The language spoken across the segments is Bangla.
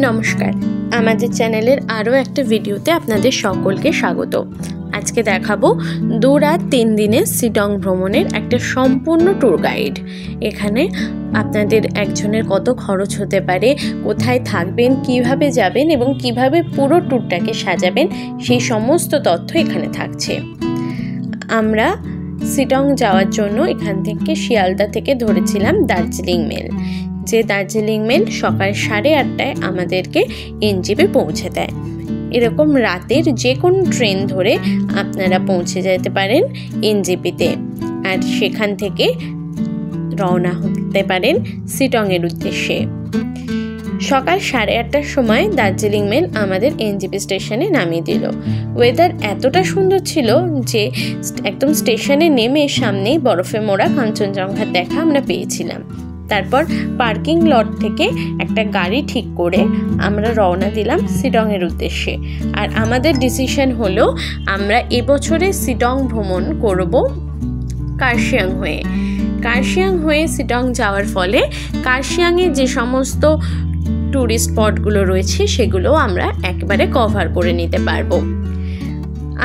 নমস্কার, আমাদের চ্যানেলের আরও একটা ভিডিওতে আপনাদের সকলকে স্বাগত। আজকে দেখাবো 2 রাত 3 দিনের শিলং ভ্রমণের একটা সম্পূর্ণ ট্যুর গাইড। এখানে আপনাদের একজনের কত খরচ হতে পারে, কোথায় থাকবেন, কিভাবে যাবেন এবং কিভাবে পুরো ট্যুরটাকে সাজাবেন, সেই সমস্ত তথ্য এখানে থাকছে। আমরা শিলং যাওয়ার জন্য এখান থেকে শিয়ালদা থেকে ধরেছিলাম দার্জিলিং মেল, যে দার্জিলিং মেল সকাল 8:30টায় আমাদেরকে এনজেপি পৌঁছে দেয়। এরকম রাতের যে কোনো ট্রেন ধরে আপনারা পৌঁছে যেতে পারেন এনজেপিতে, আর সেখান থেকে রওনা হতে পারেন শিলংয়ের উদ্দেশ্যে। সকাল 8:30টার সময় দার্জিলিং মেল আমাদের এনজেপি স্টেশনে নামিয়ে দিল। ওয়েদার এতটা সুন্দর ছিল যে একদম স্টেশনে নেমে সামনেই বরফে মোড়া কাঞ্চনজঙ্ঘার দেখা আমরা পেয়েছিলাম। তারপর পার্কিং লট থেকে একটা গাড়ি ঠিক করে আমরা রওনা দিলাম শিলংয়ের উদ্দেশ্যে। আর আমাদের ডিসিশন হলো আমরা এবছরে শিলং ভ্রমণ করব কার্শিয়াং হয়ে। কার্শিয়াং হয়ে শিলং যাওয়ার ফলে কার্শিয়াংয়ে যে সমস্ত ট্যুরিস্ট স্পটগুলো রয়েছে সেগুলো আমরা একবারে কভার করে নিতে পারবো।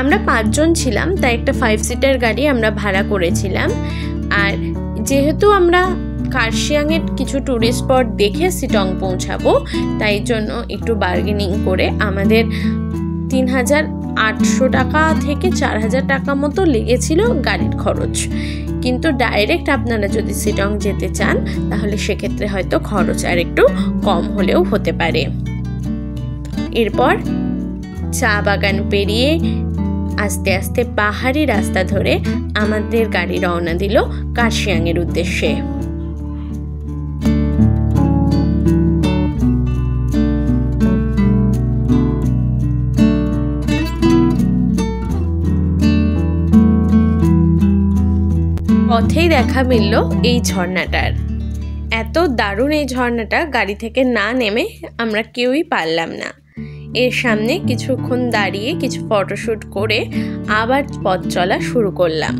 আমরা 5 জন ছিলাম, তাই একটা 5 সিটার গাড়ি আমরা ভাড়া করেছিলাম। আর যেহেতু আমরা কার্শিয়াংয়ের কিছু ট্যুরিস্ট স্পট দেখে শিলং পৌঁছাবো, তাই জন্য একটু বার্গেনিং করে আমাদের 3,800 টাকা থেকে 4,000 টাকা মতো লেগেছিল গাড়ির খরচ। কিন্তু ডাইরেক্ট আপনারা যদি শিলং যেতে চান তাহলে সেক্ষেত্রে হয়তো খরচ আর একটু কম হলেও হতে পারে। এরপর চা বাগান পেরিয়ে আস্তে আস্তে পাহাড়ি রাস্তা ধরে আমাদের গাড়ি রওনা দিল কার্শিয়াংয়ের উদ্দেশ্যে। পথেই দেখা মিলল এই ঝর্ণাটার। এত দারুণ এই ঝর্ণাটা গাড়ি থেকে না নেমে আমরা কেউই পারলাম না। এর সামনে কিছুক্ষণ দাঁড়িয়ে কিছু ফটোশ্যুট করে আবার পথ চলা শুরু করলাম।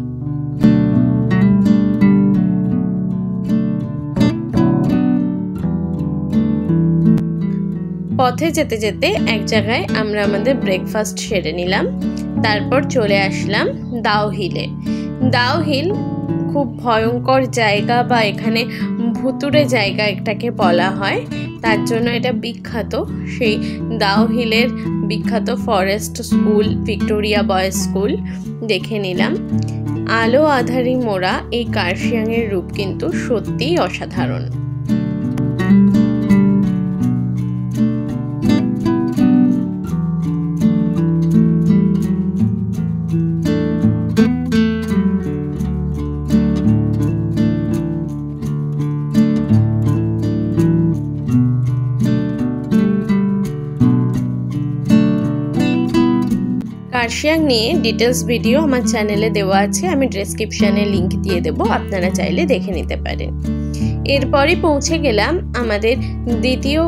পথে যেতে যেতে এক জায়গায় আমরা আমাদের ব্রেকফাস্ট সেরে নিলাম। তারপর চলে আসলাম দাও হিলে। দাও হিল খুব ভয়ঙ্কর জায়গা, বা এখানে ভুতুড়ে জায়গা এটাকে বলা হয়, তার জন্য এটা বিখ্যাত। সেই দাও হিলের বিখ্যাত forest school, Victoria boys school দেখে নিলাম। আলো আঁধারি মোড়া এই কার্শিয়াংয়ের রূপ কিন্তু সত্যিই অসাধারণ। কার্শিয়াং নিয়ে ডিটেলস ভিডিও আমার চ্যানেলে দেওয়া আছে, আমি ডেসক্রিপশনে লিংক দিয়ে দেবো, আপনারা চাইলে দেখে নিতে পারেন। এরপরই পৌঁছে গেলাম আমাদের দ্বিতীয়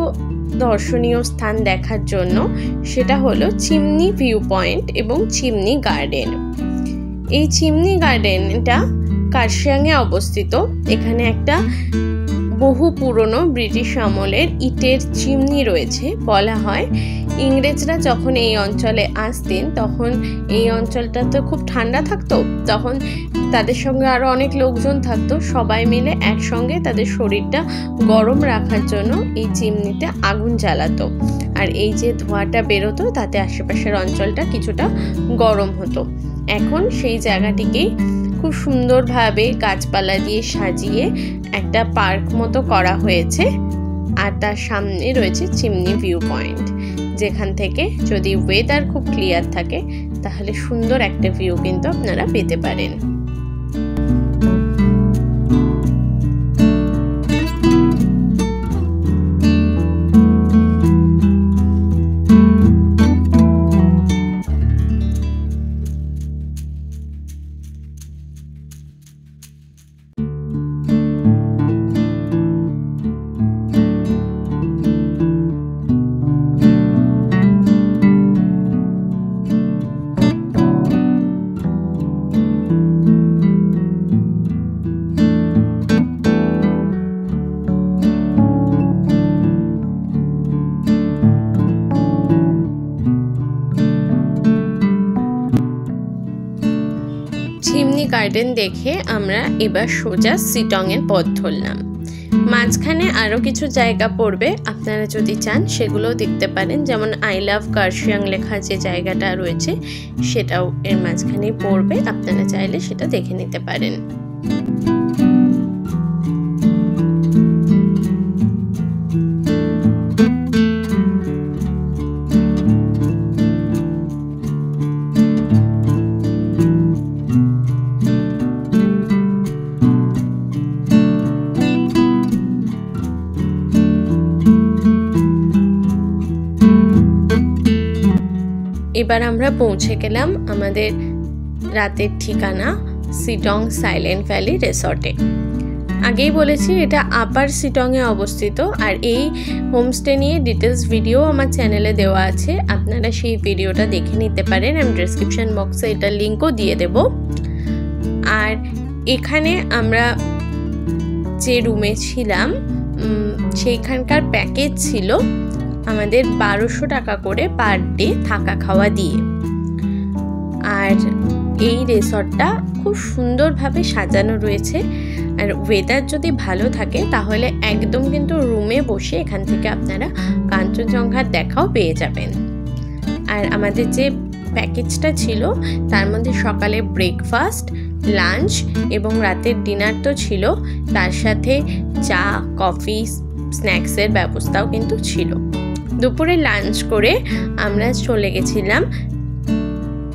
দর্শনীয় স্থান দেখার জন্য, সেটা হলো চিমনি ভিউ পয়েন্ট এবং চিমনি গার্ডেন। এই চিমনি গার্ডেনটা কার্শিয়াংয়ে অবস্থিত। এখানে একটা বহু পুরনো ব্রিটিশ আমলের ইটের চিমনি রয়েছে। বলা হয় ইংরেজরা যখন এই অঞ্চলে আসতেন তখন এই অঞ্চলটা তো খুব ঠান্ডা থাকতো, তখন তাদের সঙ্গে আরও অনেক লোকজন থাকতো, সবাই মিলে একসঙ্গে তাদের শরীরটা গরম রাখার জন্য এই চিমনিতে আগুন জ্বালাতো। আর এই যে ধোঁয়াটা বেরোতো তাতে আশেপাশের অঞ্চলটা কিছুটা গরম হতো। এখন সেই জায়গাটিকেই খুব সুন্দরভাবে গাছপালা দিয়ে সাজিয়ে একটা পার্ক মতো করা হয়েছে। আর তার সামনে রয়েছে চিমনি ভিউ পয়েন্ট, যেখান থেকে যদি ওয়েদার খুব ক্লিয়ার থাকে তাহলে সুন্দর একটা ভিউ কিন্তু আপনারা পেতে পারেন। গার্ডেন দেখে আমরা এবার সোজা সিটংয়ের পথ ধরলাম। মাঝখানে আরও কিছু জায়গা পড়বে, আপনারা যদি চান সেগুলোও দেখতে পারেন, যেমন আই লাভ কার্শিয়াং লেখা যে জায়গাটা রয়েছে সেটাও এর মাঝখানেই পড়বে, আপনারা চাইলে সেটা দেখে নিতে পারেন। এবার আমরা পৌঁছে গেলাম আমাদের রাতের ঠিকানা সিটং সাইলেন্ট ভ্যালি রিসর্টে। আগেই বলেছি এটা আপার সিটংয়ে অবস্থিত, আর এই হোমস্টে নিয়ে ডিটেলস ভিডিও আমার চ্যানেলে দেওয়া আছে, আপনারা সেই ভিডিওটা দেখে নিতে পারেন। আমি ডেসক্রিপশন বক্সে এটার লিঙ্কও দিয়ে দেব। আর এখানে আমরা যে রুমে ছিলাম সেইখানকার প্যাকেজ ছিল আমাদের 1200 টাকা করে পার ডে থাকা খাওয়া দিয়ে। আর এই রিসর্টটা খুব সুন্দরভাবে সাজানো রয়েছে, আর ওয়েদার যদি ভালো থাকে তাহলে একদম কিন্তু রুমে বসে এখান থেকে আপনারা কাঞ্চনজঙ্ঘার দেখাও পেয়ে যাবেন। আর আমাদের যে প্যাকেজটা ছিল তার মধ্যে সকালে ব্রেকফাস্ট, লাঞ্চ এবং রাতের ডিনার তো ছিল, তার সাথে চা, কফি, স্ন্যাক্সের ব্যবস্থাও কিন্তু ছিল। দুপুরে লাঞ্চ করে আমরা চলে গেছিলাম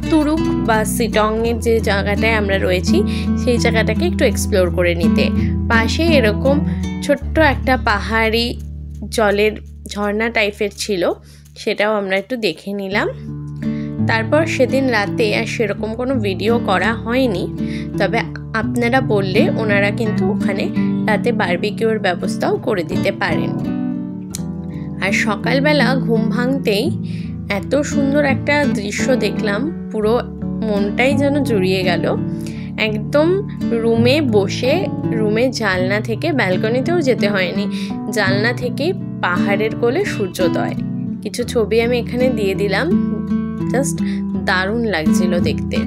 তুরুক বা সিটংয়ের যে জায়গাটায় আমরা রয়েছি সেই জায়গাটাকে একটু এক্সপ্লোর করে নিতে। পাশে এরকম ছোট্ট একটা পাহাড়ি জলের ঝর্ণা টাইপের ছিল, সেটাও আমরা একটু দেখে নিলাম। তারপর সেদিন রাতে আর সেরকম কোনো ভিডিও করা হয়নি, তবে আপনারা বললে ওনারা কিন্তু ওখানে রাতে বারবিকিউর ব্যবস্থাও করে দিতে পারেন। আর সকালবেলা ঘুম ভাঙতেই এত সুন্দর একটা দৃশ্য দেখলাম, পুরো মনটাই যেন জুড়িয়ে গেল। একদম রুমে বসে, রুমের জানলা থেকে, ব্যালকনিতেও যেতে হয়নি, জানলা থেকেই পাহাড়ের কোলে সূর্যোদয়। কিছু ছবি আমি এখানে দিয়ে দিলাম, জাস্ট দারুণ লাগছিল দেখতে।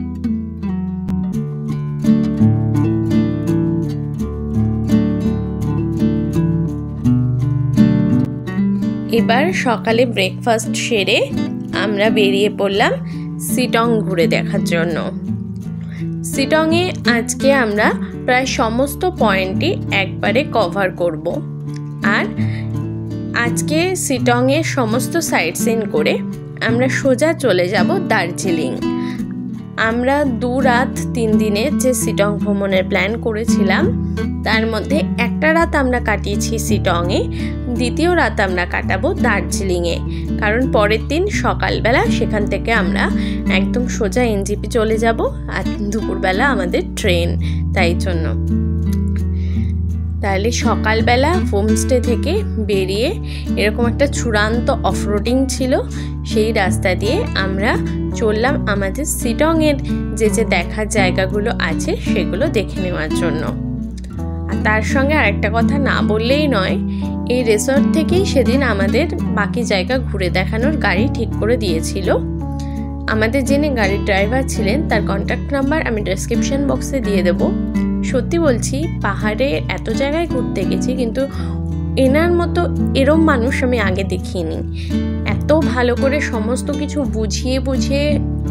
এবার সকালে ব্রেকফাস্ট সেরে আমরা বেরিয়ে পড়লাম সিটং ঘুরে দেখার জন্য। সিটংয়ে আজকে আমরা প্রায় সমস্ত পয়েন্টই একবারে কভার করব। আর আজকে সিটংয়ের সমস্ত সাইট সিন করে আমরা সোজা চলে যাব দার্জিলিং। আমরা 2 রাত 3 দিনের যে সিটং ভ্রমণের প্ল্যান করেছিলাম তার মধ্যে একটা রাত আমরা কাটিয়েছি সিটংয়ে, দ্বিতীয় রাত আমরা কাটাবো দার্জিলিংয়ে, কারণ পরের দিন সকালবেলা সেখান থেকে আমরা একদম সোজা এনজিপি চলে যাব, আর দুপুরবেলা আমাদের ট্রেন, তাই জন্য। তাহলে সকালবেলা হোমস্টে থেকে বেরিয়ে এরকম একটা চূড়ান্ত অফরোডিং ছিল, সেই রাস্তা দিয়ে আমরা চললাম আমাদের সিটংয়ের যে যে দেখার জায়গাগুলো আছে সেগুলো দেখে নেওয়ার জন্য। আর তার সঙ্গে আরেকটা কথা না বললেই নয়, এই রিসর্ট থেকেই সেদিন আমাদের বাকি জায়গা ঘুরে দেখানোর গাড়ি ঠিক করে দিয়েছিল। আমাদের যিনি গাড়ির ড্রাইভার ছিলেন তার কন্ট্যাক্ট নাম্বার আমি ডেসক্রিপশন বক্সে দিয়ে দেবো। সত্যি বলছি, পাহাড়ে এত জায়গায় ঘুরতে গেছি কিন্তু এনার মতো এরম মানুষ আমি আগে দেখিনি। এত ভালো করে সমস্ত কিছু বুঝিয়ে বুঝিয়ে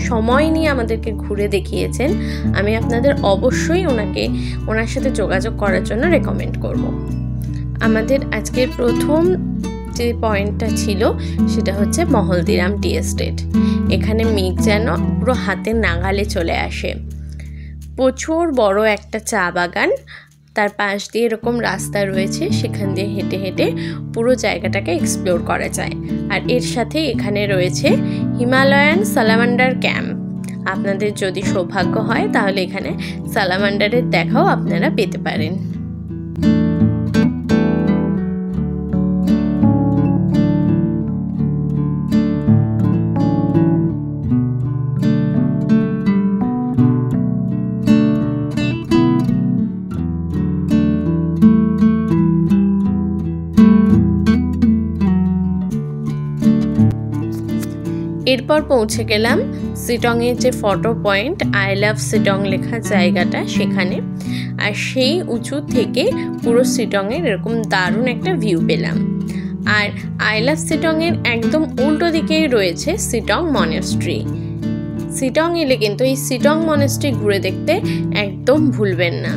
সময় নিয়ে আমাদেরকে ঘুরে দেখিয়েছেন। আমি আপনাদের অবশ্যই ওনার সাথে যোগাযোগ করার জন্য রেকমেন্ড করব। আমাদের আজকের প্রথম যে পয়েন্টটা ছিল সেটা হচ্ছে মহলদিরাম টি এস্টেট। এখানে মেঘ যেন পুরো হাতের নাগালে চলে আসে। প্রচুর বড় একটা চা বাগান, তার পাশ দিয়ে এরকম রাস্তা রয়েছে, সেখান দিয়ে হেঁটে হেঁটে পুরো জায়গাটাকে এক্সপ্লোর করা যায়। আর এর সাথে এখানে রয়েছে হিমালয়ান সালামান্ডার ক্যাম্প। আপনাদের যদি সৌভাগ্য হয় তাহলে এখানে সালামান্ডারের দেখাও আপনারা পেতে পারেন। এরপর পৌঁছে গেলাম শিটংয়ের যে photo point I love Sittong লেখা জায়গাটা সেখানে। আর সেই উঁচু থেকে পুরো শিটংয়ের এরকম দারুণ একটা ভিউ পেলাম। আর আই লাভ শিটংয়ের একদম উল্টো দিকেই রয়েছে শিটং মনেস্ট্রি। শিটং এলে কিন্তু এই শিটং মনেস্ট্রি ঘুরে দেখতে একদম ভুলবেন না।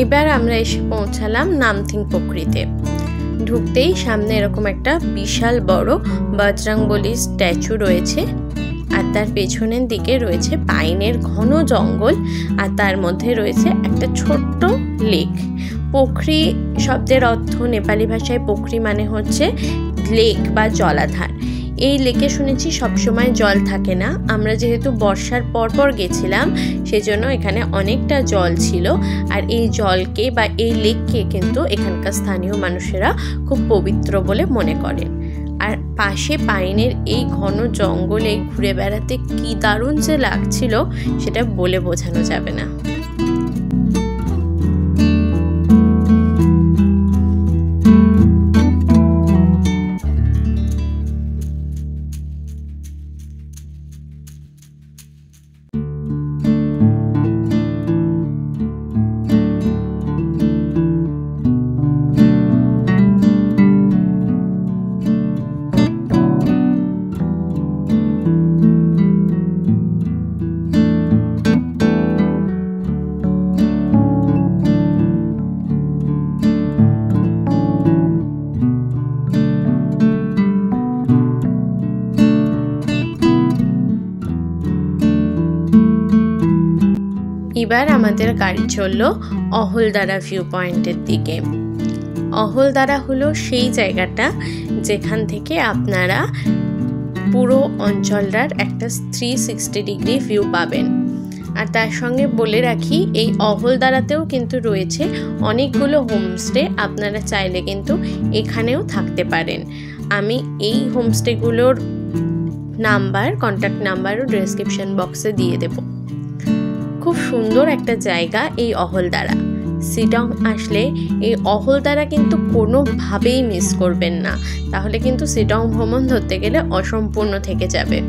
এবার আমরা এসে পৌঁছালাম নামথিং পোখরিতে। ঢুকতেই সামনে এরকম একটা বিশাল বড় বজরংবলী স্ট্যাচু রয়েছে, আর তার পেছনের দিকে রয়েছে পাইনের ঘন জঙ্গল, আর তার মধ্যে রয়েছে একটা ছোট্ট লেক। পোখরি শব্দের অর্থ নেপালি ভাষায় পোখরি মানে হচ্ছে লেক বা জলাধার। এই লেকে শুনেছি সবসময় জল থাকে না, আমরা যেহেতু বর্ষার পরপর গেছিলাম সেজন্য এখানে অনেকটা জল ছিল। আর এই জলকে বা এই লেককে কিন্তু এখানকার স্থানীয় মানুষেরা খুব পবিত্র বলে মনে করেন। আর পাশে পাইনের এই ঘন জঙ্গলে ঘুরে বেড়াতে কি দারুণ যে লাগছিল সেটা বলে বোঝানো যাবে না। এবার আমাদের গাড়ি চললো অহলদারা ভিউ পয়েন্টের দিকে। অহলদারা হলো সেই জায়গাটা যেখান থেকে আপনারা পুরো অঞ্চলটার একটা 360 ডিগ্রি ভিউ পাবেন। আর তার সঙ্গে বলে রাখি, এই অহলদারাতেও কিন্তু রয়েছে অনেকগুলো হোমস্টে, আপনারা চাইলে কিন্তু এখানেও থাকতে পারেন। আমি এই হোমস্টেগুলোর নাম্বার, কন্ট্যাক্ট নাম্বারও ডেসক্রিপশন বক্সে দিয়ে দেব। খুব সুন্দর একটা জায়গা এই অহলদারা। শিটং আসলে এই অহলদারা কিন্তু কোনোভাবেই মিস করবেন না, তাহলে কিন্তু শিটং ভ্রমণ ধরতে গেলে অসম্পূর্ণ থেকে যাবে।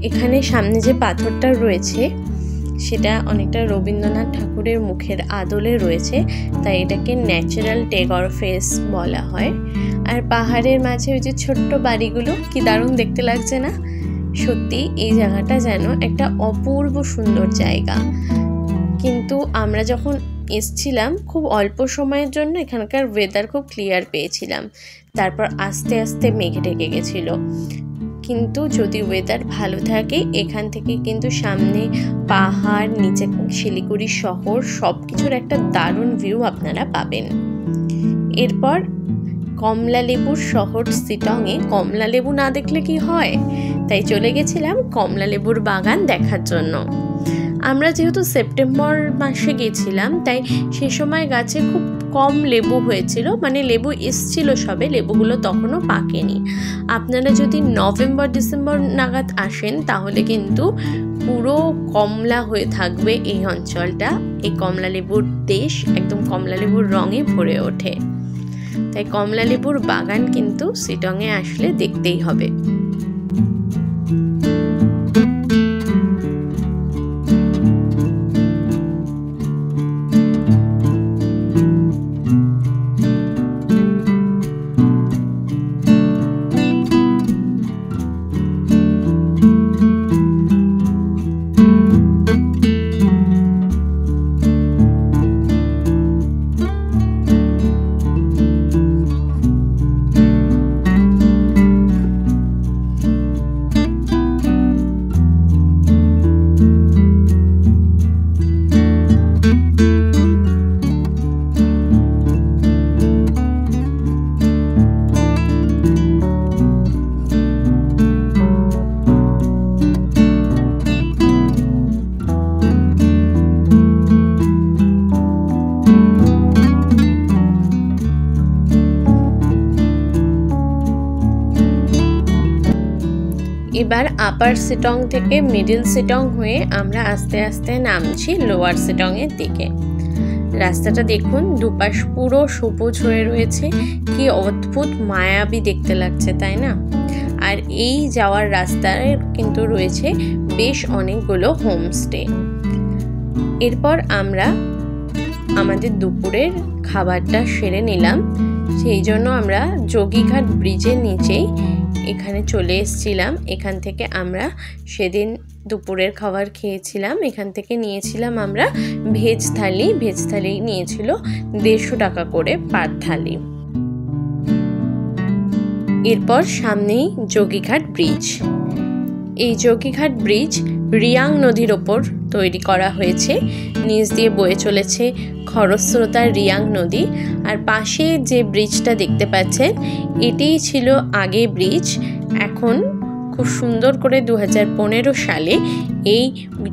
এখানে সামনে যে পাথরটা রয়েছে সেটা অনেকটা রবীন্দ্রনাথ ঠাকুরের মুখের আদলে রয়েছে, তাই এটাকে ন্যাচারাল টেগর ফেস বলা হয়। আর পাহাড়ের মাঝে ওই যে ছোট্ট বাড়িগুলো কি দারুণ দেখতে লাগছে না? সত্যি এই জায়গাটা যেন একটা অপূর্ব সুন্দর জায়গা। কিন্তু আমরা যখন এসছিলাম খুব অল্প সময়ের জন্য এখানকার ওয়েদার খুব ক্লিয়ার পেয়েছিলাম, তারপর আস্তে আস্তে মেঘে ঢেকে গেছিলো। কিন্তু যদি ওয়েদার ভালো থাকে এখান থেকে কিন্তু সামনে পাহাড়, নিচে শিলিগুড়ি শহর, সব কিছুর একটা দারুণ ভিউ আপনারা পাবেন। এরপর কমলালেবুর শহর শিটংয়ে কমলালেবু না দেখলে কি হয়, তাই চলে গেছিলাম কমলালেবুর বাগান দেখার জন্য। আমরা যেহেতু সেপ্টেম্বর মাসে গেছিলাম তাই সে সময় গাছে খুব কম লেবু হয়েছিল, মানে লেবু এসছিল সবে, লেবুগুলো তখনও পাকেনি। আপনারা যদি নভেম্বর ডিসেম্বর নাগাদ আসেন তাহলে কিন্তু পুরো কমলা হয়ে থাকবে এই অঞ্চলটা। এই কমলা লেবুর দেশ, একদম কমলা লেবুর রঙে ভরে ওঠে। তাই কমলা লেবুর বাগান কিন্তু শিটংয়ে আসলে দেখতেই হবে। এবার আপার সিটং থেকে মিডল সিটং হয়ে আমরা আস্তে আস্তে নামছি লোয়ার সিটং এর দিকে। রাস্তাটা দেখুন, দুপাশ পুরো সবুজ হয়ে রয়েছে, কি অদ্ভুত মায়াবী দেখতে লাগছে, তাই না? আর এই যাওয়ার রাস্তায় কিন্তু রয়েছে বেশ অনেকগুলো হোমস্টে। এরপর আমরা আমাদের দুপুরের খাবারটা সেরে নিলাম, সেই জন্য আমরা যোগীঘাট ব্রিজের নিচেই এখানে চলে এসেছিলাম। এখান থেকে আমরা সেদিন দুপুরের খাবার খেয়েছিলাম। এখান থেকে নিয়েছিলাম আমরা ভেজ থালি নিয়েছিল 150 টাকা করে পার থালি। এরপর সামনেই যোগীঘাট ব্রিজ। এই যোগীঘাট ব্রিজ রিয়াং নদীর ওপর তৈরি করা হয়েছে। নিচ দিয়ে বয়ে চলেছে খরস্রোতা রিয়াং নদী। আর পাশে যে ব্রিজটা দেখতে পাচ্ছেন, এটিই ছিল আগে ব্রিজ। এখন খুব সুন্দর করে 2015 সালে এই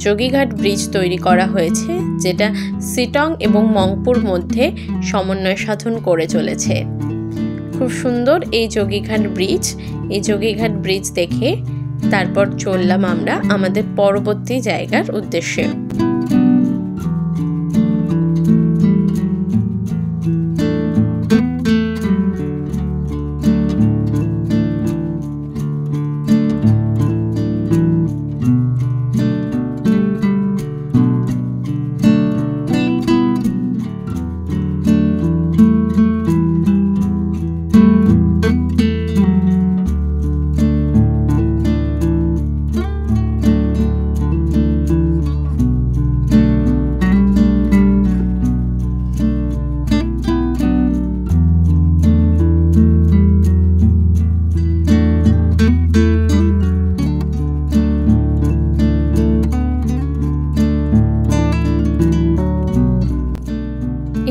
যোগীঘাট ব্রিজ তৈরি করা হয়েছে, যেটা সিটং এবং মংপুর মধ্যে সমন্বয় সাধন করে চলেছে। খুব সুন্দর এই যোগীঘাট ব্রিজ। এই যোগীঘাট ব্রিজ দেখে তারপর চললাম আমরা আমাদের পরবর্তী জায়গার উদ্দেশ্যে।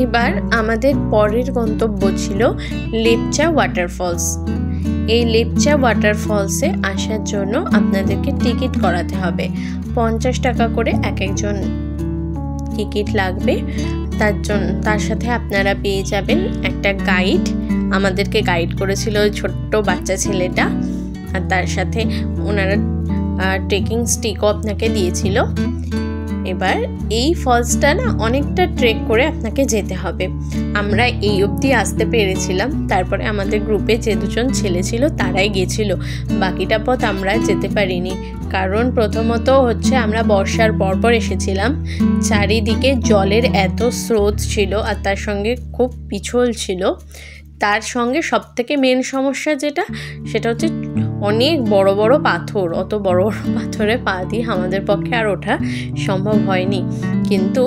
এবার আমাদের পরের গন্তব্য ছিল লেপচা ওয়াটারফলস। এই লেপচা ওয়াটারফলসে আসার জন্য আপনাদেরকে টিকিট করাতে হবে। 50 টাকা করে এক একজন টিকিট লাগবে। তার সাথে আপনারা পেয়ে যাবেন একটা গাইড। আমাদেরকে গাইড করেছিল ওই ছোট্ট বাচ্চা ছেলেটা, আর তার সাথে ওনারা ট্রেকিং স্টিকও আপনাকে দিয়েছিল। এবার এই ফলসটা না অনেকটা ট্রেক করে আপনাকে যেতে হবে। আমরা এই অবধি আসতে পেরেছিলাম, তারপরে আমাদের গ্রুপে যে দুজন ছেলে ছিল তারাই গেছিল, বাকিটা পথ আমরা যেতে পারিনি। কারণ প্রথমত হচ্ছে আমরা বর্ষার পরপর এসেছিলাম, চারিদিকে জলের এত স্রোত ছিল আর তার সঙ্গে খুব পিছল ছিল। তার সঙ্গে সবথেকে মেন সমস্যা সেটা হচ্ছে অনেক বড় বড় পাথর। অত বড় বড় পাথরে পা দিয়ে আমাদের পক্ষে আর ওঠা সম্ভব হয়নি। কিন্তু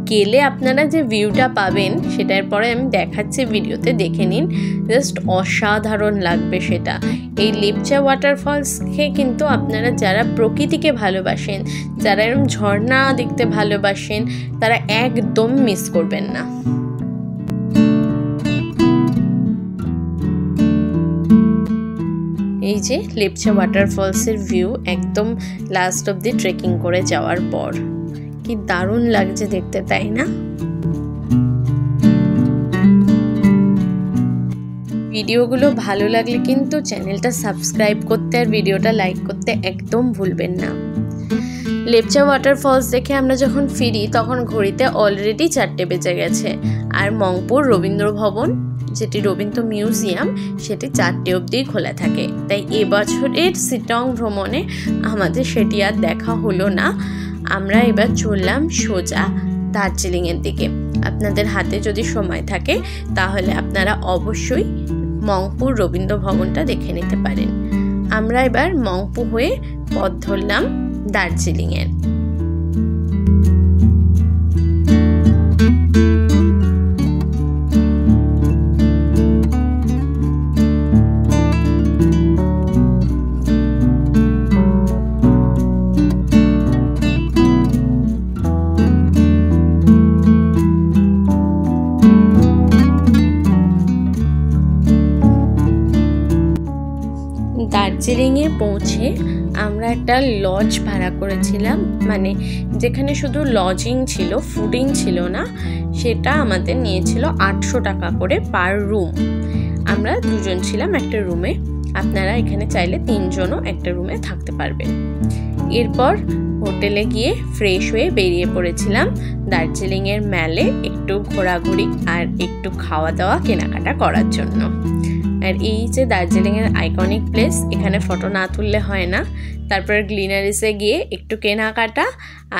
গেলে আপনারা যে ভিউটা পাবেন সেটার পরে আমি দেখাচ্ছি, ভিডিওতে দেখে নিন, জাস্ট অসাধারণ লাগবে সেটা। এই লেপচা ওয়াটারফলসকে কিন্তু আপনারা যারা প্রকৃতিকে ভালোবাসেন, যারা এরকম ঝর্ণা দেখতে ভালোবাসেন, তারা একদম মিস করবেন না। এই যে লেপচা ওয়াটারফলসের ভিউ একদম লাস্ট অব দি ট্রেকিং করে যাওয়ার পর, কি দারুণ লাগছে দেখতে, তাই না? ভিডিওগুলো ভালো লাগলে কিন্তু চ্যানেলটা সাবস্ক্রাইব করতে আর ভিডিওটা লাইক করতে একদম ভুলবেন না। লেপচা ওয়াটারফলস দেখে আমরা যখন ফিরি তখন ঘড়িতে অলরেডি 4টে বেজে গেছে। আর মংপুর রবীন্দ্র ভবন, যেটি রবীন্দ্র মিউজিয়াম, সেটি 4টে অবধি খোলা থাকে। তাই এবছরের সিটং ভ্রমণে আমাদের সেটি আর দেখা হলো না। আমরা এবার চললাম সোজা দার্জিলিংয়ের দিকে। আপনাদের হাতে যদি সময় থাকে তাহলে আপনারা অবশ্যই মংপুর রবীন্দ্র ভবনটা দেখে নিতে পারেন। আমরা এবার মংপু হয়ে পথ ধরলাম দার্জিলিংয়ের। দার্জিলিংয়ে পৌঁছে আমরা একটা লজ ভাড়া করেছিলাম, মানে যেখানে শুধু লজিং ছিল, ফুডিং ছিল না। সেটা আমাদের নিয়েছিল 800 টাকা করে পার রুম। আমরা দুজন ছিলাম একটা রুমে। আপনারা এখানে চাইলে 3 জনও একটা রুমে থাকতে পারবেন। এরপর হোটেলে গিয়ে ফ্রেশ হয়ে বেরিয়ে পড়েছিলাম দার্জিলিংয়ের ম্যালে একটু ঘোরাঘুরি আর একটু খাওয়া দাওয়া কেনাকাটা করার জন্য। আর এই যে দার্জিলিংয়ের আইকনিক প্লেস, এখানে ফটো না তুললে হয় না। তারপর গ্লিনারিসে গিয়ে একটু কেনাকাটা,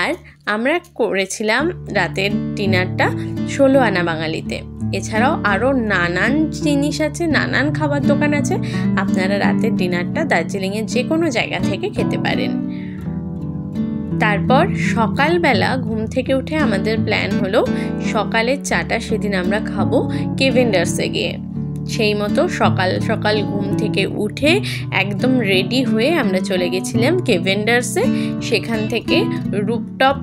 আর আমরা করেছিলাম রাতের ডিনারটা 16 আনা বাঙালিতে। এছাড়াও আরও নানান জিনিস আছে, নানান খাবার দোকান আছে, আপনারা রাতের ডিনারটা দার্জিলিংয়ের যে কোনো জায়গা থেকে খেতে পারেন। তারপর সকালবেলা ঘুম থেকে উঠে আমাদের প্ল্যান হলো সকালের চাটা সেদিন আমরা খাবো কেভেন্ডার্সে গিয়ে। সেই মতো সকাল সকাল ঘুম থেকে উঠে একদম রেডি হয়ে আমরা চলে গেছিলাম কেভেন্ডার্সে। সেখান থেকে রুপটপ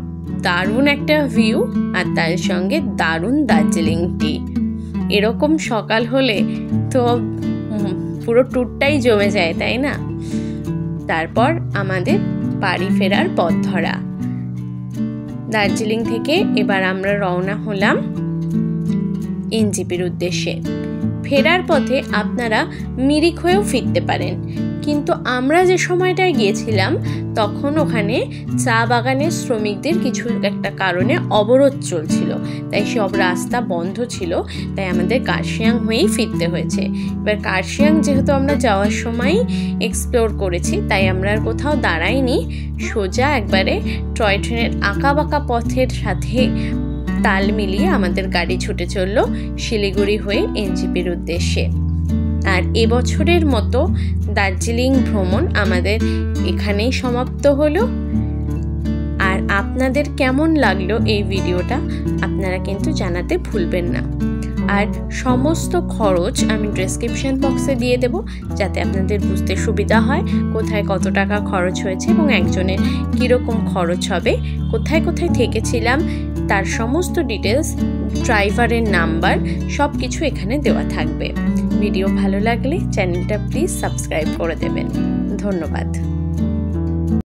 দারুণ একটা ভিউ, আর তার সঙ্গে দারুণ দার্জিলিং টি। এরকম সকাল হলে তো পুরো ট্যুরটাই জমে যায়, তাই না? তারপর আমাদের বাড়ি ফেরার পথ ধরা। দার্জিলিং থেকে এবার আমরা রওনা হলাম এনজেপির উদ্দেশ্যে। ফেরার পথে আপনারা মিরিক হয়েও ফিরতে পারেন, কিন্তু আমরা যে সময়টায় গিয়েছিলাম তখন ওখানে চা বাগানের শ্রমিকদের কিছু একটা কারণে অবরোধ চলছিল, তাই সব রাস্তা বন্ধ ছিল, তাই আমাদের কার্শিয়াং হয়েই ফিরতে হয়েছে। এবার কার্শিয়াং যেহেতু আমরা যাওয়ার সময় এক্সপ্লোর করেছি, তাই আমরা আর কোথাও দাঁড়াইনি, সোজা একবারে টয় ট্রেনের আঁকা বাঁকা পথের সাথে তাল মিলিয়ে আমাদের গাড়ি ছুটে চলল শিলিগুড়ি হয়ে এনজেপির উদ্দেশ্যে। আর এবছরের মতো দার্জিলিং ভ্রমণ আমাদের এখানেই সমাপ্ত হলো। আর আপনাদের কেমন লাগলো এই ভিডিওটা আপনারা কিন্তু জানাতে ভুলবেন না। আর সমস্ত খরচ আমি ডেসক্রিপশন বক্সে দিয়ে দেব, যাতে আপনাদের বুঝতে সুবিধা হয় কোথায় কত টাকা খরচ হয়েছে এবং একজনের কীরকম খরচ হবে, কোথায় কোথায় থেকেছিলাম তার সমস্ত ডিটেলস, ড্রাইভারের নাম্বার সব কিছু এখানে দেওয়া থাকবে। ভিডিও ভালো লাগলে চ্যানেলটা প্লিজ সাবস্ক্রাইব করে দেবেন। ধন্যবাদ।